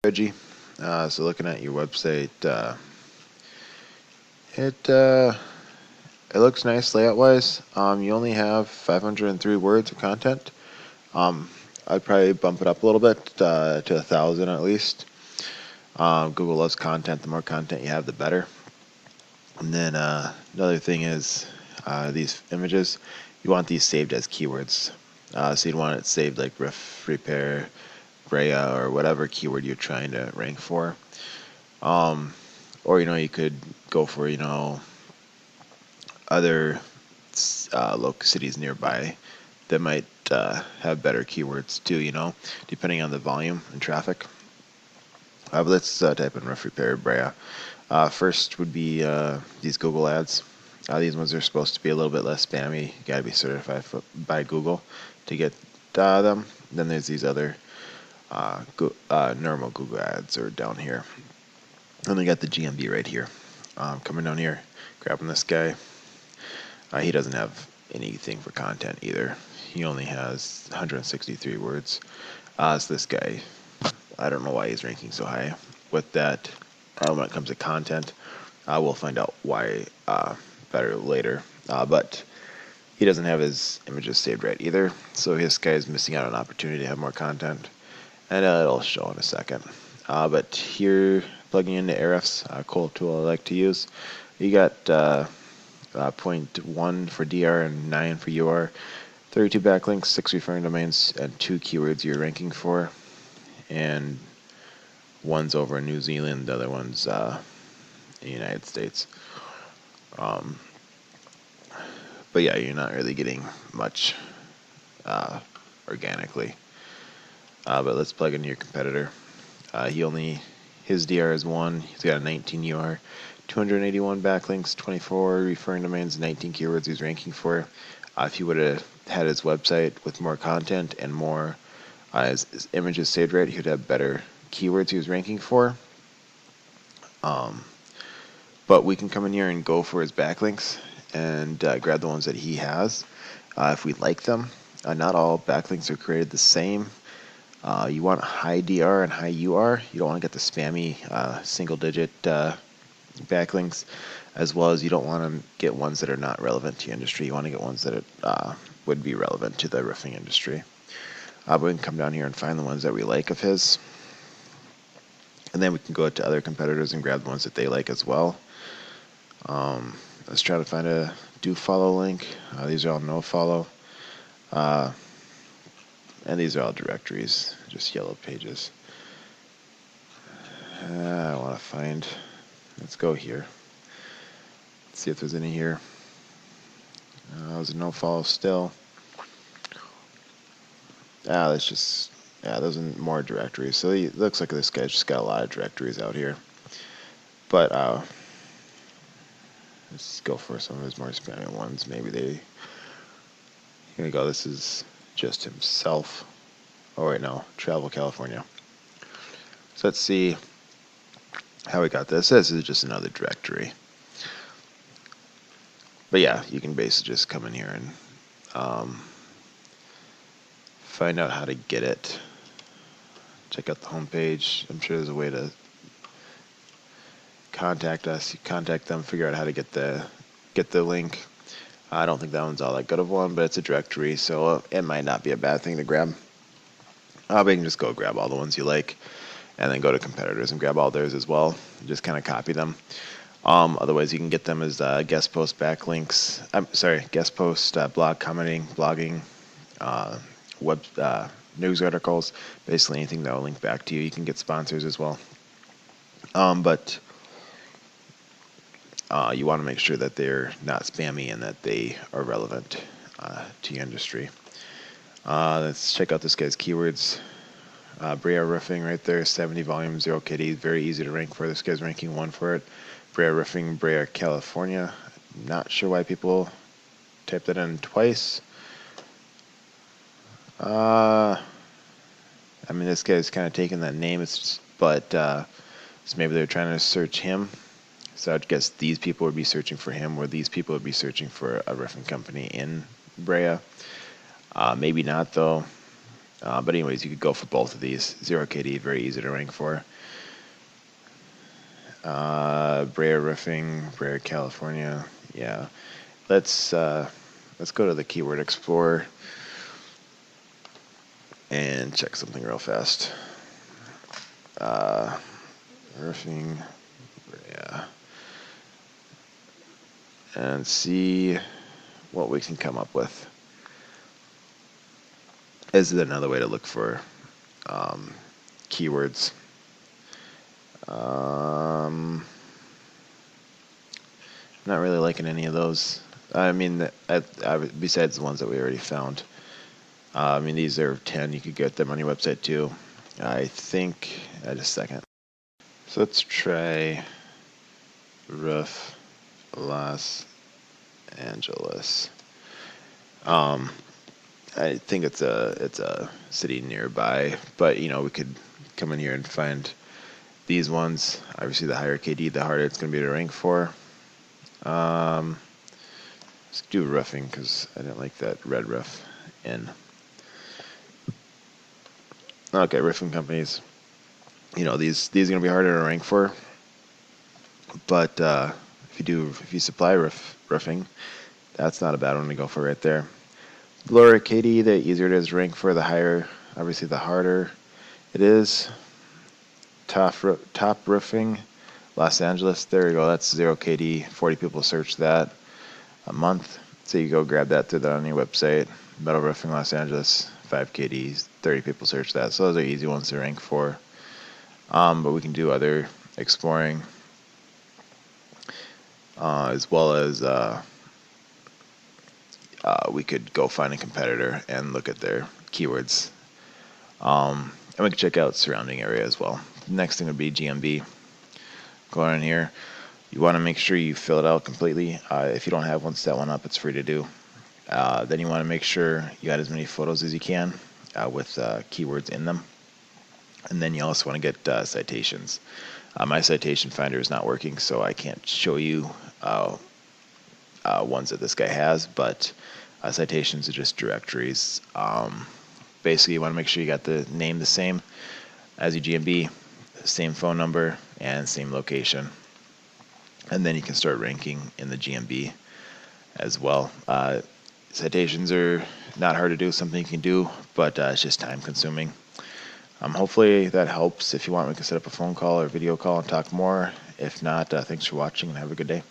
Reggie. So looking at your website, it it looks nice layout wise. You only have 503 words of content. Um, I'd probably bump it up a little bit to 1,000 at least. Google loves content. The more content you have, the better. And then another thing is these images. You want these saved as keywords. So you'd want it saved like ref, repair, Brea, or whatever keyword you're trying to rank for. Or you could go for other local cities nearby that might have better keywords too. Depending on the volume and traffic. But let's type in rough repair Brea. First would be these Google ads. These ones are supposed to be a little bit less spammy. You got to be certified by Google to get them. Then there's these other normal Google ads are down here. And we got the GMB right here. Coming down here, grabbing this guy. He doesn't have anything for content either. He only has 163 words. So this guy, I don't know why he's ranking so high with that. When it comes to content, we'll find out why better later. But he doesn't have his images saved right either. So this guy is missing out on an opportunity to have more content. And it'll show in a second. But here, plugging into AirFS, a cool tool I like to use. You got 0.1 for DR and 9 for UR, 32 backlinks, 6 referring domains, and 2 keywords you're ranking for. And one's over in New Zealand, the other one's in the United States. But yeah, you're not really getting much organically. But let's plug in your competitor. His DR is 1. He's got a 19 UR, 281 backlinks, 24 referring domains, 19 keywords he's ranking for. If you would have had his website with more content and more his images saved right, he would have better keywords he was ranking for. But we can come in here and go for his backlinks and grab the ones that he has if we like them. Not all backlinks are created the same. You want high DR and high UR. You don't want to get the spammy single-digit backlinks, as well as you don't want to get ones that are not relevant to your industry. You want to get ones that would be relevant to the roofing industry. But we can come down here and find the ones that we like of his. And then we can go to other competitors and grab the ones that they like as well. Let's try to find a do follow link. These are all no follow. And these are all directories, just yellow pages. I want to find, let's go here. Let's see if there's any here. There's a no follow still. Those are more directories. So it looks like this guy's just got a lot of directories out here. But let's go for some of his more spammy ones. Maybe here we go. This is just himself. Oh, wait, no. Travel California. So let's see how we got this. This is just another directory. But yeah, you can basically just come in here and find out how to get it. Check out the homepage. I'm sure there's a way to contact us. You contact them, figure out how to get the link. I don't think that one's all that good of one, but it's a directory, so it might not be a bad thing to grab. But you can just go grab all the ones you like, and then go to competitors and grab all theirs as well. Just kind of copy them. Otherwise, you can get them as guest post backlinks. Guest post, blog commenting, blogging, web news articles, basically anything that will link back to you. You can get sponsors as well. But you want to make sure that they're not spammy and that they are relevant to your industry. Let's check out this guy's keywords. Brea Roofing right there, 70 volume, 0 kitty, very easy to rank for. This guy's ranking 1 for it. Brea Roofing, Brea, California. Not sure why people typed that in twice. This guy's kind of taking that name, but so maybe they're trying to search him. So I'd guess these people would be searching for him, or these people would be searching for a roofing company in Brea. Maybe not, though. But anyways, you could go for both of these. 0KD, very easy to rank for. Brea Roofing, Brea, California. Yeah. Let's go to the Keyword Explorer and check something real fast. Roofing, Brea, and see what we can come up with. This is another way to look for keywords. Not really liking any of those. I mean, besides the ones that we already found. I mean, these are 10. You could get them on your website too. I think, just a second. So let's try roof Los Angeles. I think it's a city nearby, but we could come in here and find these ones. Obviously, the higher KD, the harder it's going to be to rank for. Let's do roofing because I didn't like that red roof in. Okay, roofing companies. These are going to be harder to rank for, but if you supply roofing, that's not a bad one to go for right there. The lower KD, the easier it is to rank for. The higher, obviously, the harder it is. Top roofing, Los Angeles. There you go. That's 0KD. 40 people search that a month. So you go grab that, throw that on your website. Metal roofing, Los Angeles, 5KD. 30 people search that. So those are easy ones to rank for. But we can do other exploring, as well as we could go find a competitor and look at their keywords. And we can check out surrounding area as well. The next thing would be GMB. Go on in here. You want to make sure you fill it out completely. If you don't have one, set one up. It's free to do. Then you want to make sure you got as many photos as you can with keywords in them. And then you also want to get citations. My citation finder is not working, so I can't show you ones that this guy has, but citations are just directories. Basically, you want to make sure you got the name the same as your GMB, same phone number, and same location. And then you can start ranking in the GMB as well. Citations are not hard to do, something you can do, but it's just time consuming. Hopefully that helps. If you want, we can set up a phone call or video call and talk more. If not, thanks for watching and have a good day.